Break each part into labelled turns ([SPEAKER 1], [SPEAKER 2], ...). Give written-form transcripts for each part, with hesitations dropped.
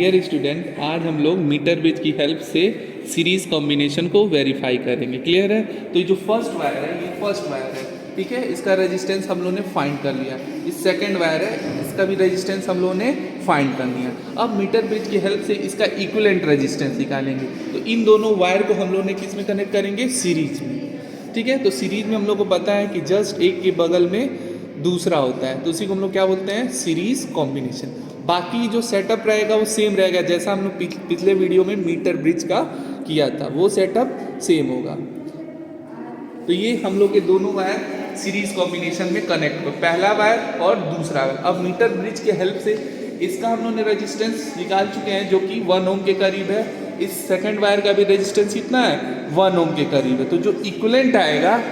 [SPEAKER 1] Dear student, आज हम लोग मीटर ब्रिज की हेल्प से सीरीज कॉम्बिनेशन को वेरीफाई करेंगे। क्लियर है? तो ये जो फर्स्ट वायर है, ये फर्स्ट वायर है, ठीक है, इसका रेजिस्टेंस हम लोगों ने फाइंड कर लिया। इस सेकंड वायर है, इसका भी रेजिस्टेंस हम लोगों ने फाइंड कर लिया। अब मीटर ब्रिज की हेल्प से इसका इक्विवेलेंट रेजिस्टेंस निकालेंगे। तो इन दोनों वायर को हम लोग ने किस में कनेक्ट करेंगे? सीरीज में। ठीक है, तो सीरीज में हम लोग को पता है कि जस्ट एक के बगल में दूसरा होता है, तो उसी को हम लोग क्या बोलते हैं? Series combination. बाकी जो सेटअप रहेगा वो सेम रहेगा, जैसा हम लोग पिछले वीडियो में मीटर ब्रिज का किया था, वो सेटअप सेम होगा। तो ये हम लोग के दोनों वायर सीरीज कॉम्बिनेशन में कनेक्ट हो, पहला वायर और दूसरा वायर। अब मीटर ब्रिज के हेल्प से इसका हम लोग ने रेजिस्टेंस निकाल चुके हैं, जो कि 1 ओम के करीब है। इस सेकंड वायर का भी रेजिस्टेंस कितना है? 1 ओम के करीब है। तो जो इक्विवेलेंट आएगा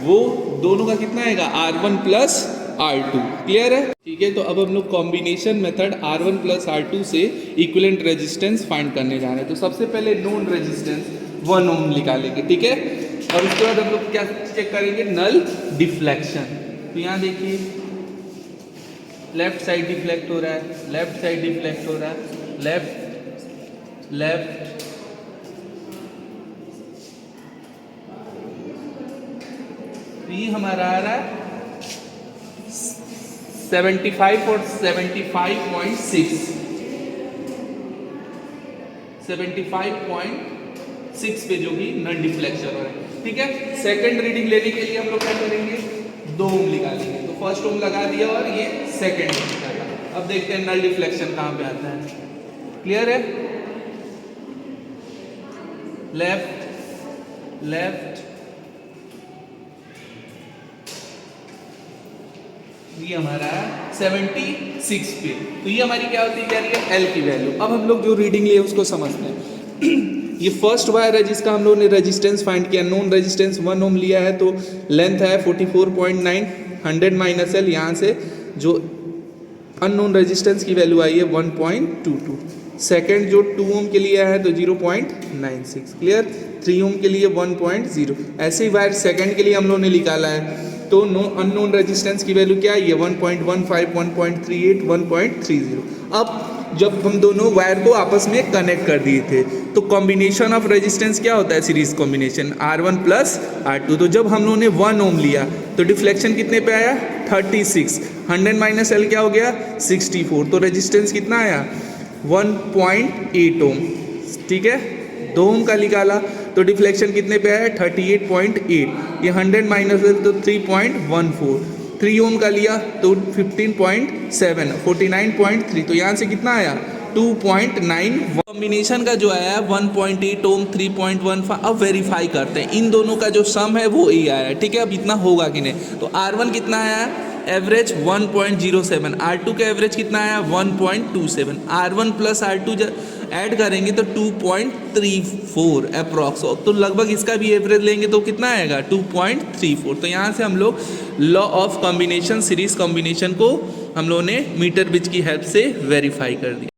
[SPEAKER 1] वो दोनों का कितना आएगा? R1 plus R2। क्लियर है? ठीक है, तो अब हम लोग combination method R1 plus R2 से इक्विवेलेंट रेजिस्टेंस फाइंड करने जा रहे हैं। तो सबसे पहले नोन रेजिस्टेंस 1 ओम निकालेंगे, ठीक है, और उसके बाद हम लोग क्या चेक करेंगे? Null deflection. तो यहाँ देखिए, लेफ्ट साइड डिफ्लेक्ट हो रहा है, लेफ्ट साइड डिफ्लेक्ट हो रहा है, लेफ्ट लेफ्ट, तो ये हमारा आ रहा है 75 और 75.6, 75.6 पे जो भी नल डिफ्लेक्शन हो रहा है। ठीक है, सेकंड रीडिंग लेने के लिए हम लोग क्या करेंगे? 2 ओम निकालेंगे। तो फर्स्ट ओम लगा दिया और ये सेकंड ओम निकाला। अब देखते हैं नल डिफ्लेक्शन कहाँ पे आता है। क्लियर है? लेफ्ट लेफ्ट, ये हमारा 76 पे। तो ये हमारी क्या होती है? क्या रही है? एल की वैल्यू। अब हम लोग जो रीडिंग लिए उसको समझते हैं। ये फर्स्ट वायर है जिसका हम लोगों ने रेजिस्टेंस फाइंड किया, नोन रेजिस्टेंस 1 ओम लिया है, तो लेंथ है 44.9, 100 माइनस एल, यहाँ से जो अननोन रेजिस्टेंस की वैल्यू आई है 1.22। सेकेंड जो 2 ओम के लिए है तो 0.96। क्लियर? 3 ओम के लिए 1.0। ऐसे ही वायर सेकेंड के लिए हम लोगों ने निकाला है, तो अननोन रेजिस्टेंस की वैल्यू क्या है? ये 1.15, 1.38, 1.30। अब जब हम दोनों वायर को आपस में कनेक्ट कर दिए थे, तो कॉम्बिनेशन ऑफ रेजिस्टेंस क्या होता है? Series combination R1 plus R2। तो जब हम लोगों ने 1 ओम लिया तो डिफ्लेक्शन कितने पे आया? 36। 100 माइनस एल क्या हो गया? 64। तो रेजिस्टेंस कितना आया? 1.8 ओम। ठीक है, 2 ओम का निकाला तो डिफ्लेक्शन कितने पे आया? 38.8। ये 100 माइनस एल तो 3.14। 3 ओम का लिया तो 15.7, 49.3। तो यहाँ से कितना आया? 2.9। कॉम्बिनेशन का जो आया 1.8 ओम, 3.15। अब वेरीफाई करते हैं, इन दोनों का जो सम है वो यही आया। ठीक है, अब इतना होगा कि नहीं? तो R1 कितना आया? एवरेज 1.07। R2 का एवरेज कितना आया? 1.27। R1 प्लस R2 ऐड करेंगे तो 2.34 अप्रॉक्स। तो लगभग इसका भी एवरेज लेंगे तो कितना आएगा? 2.34। तो यहाँ से हम लोग law of combination, series combination को हम लोगों ने मीटर ब्रिज की हेल्प से वेरीफाई कर दिया।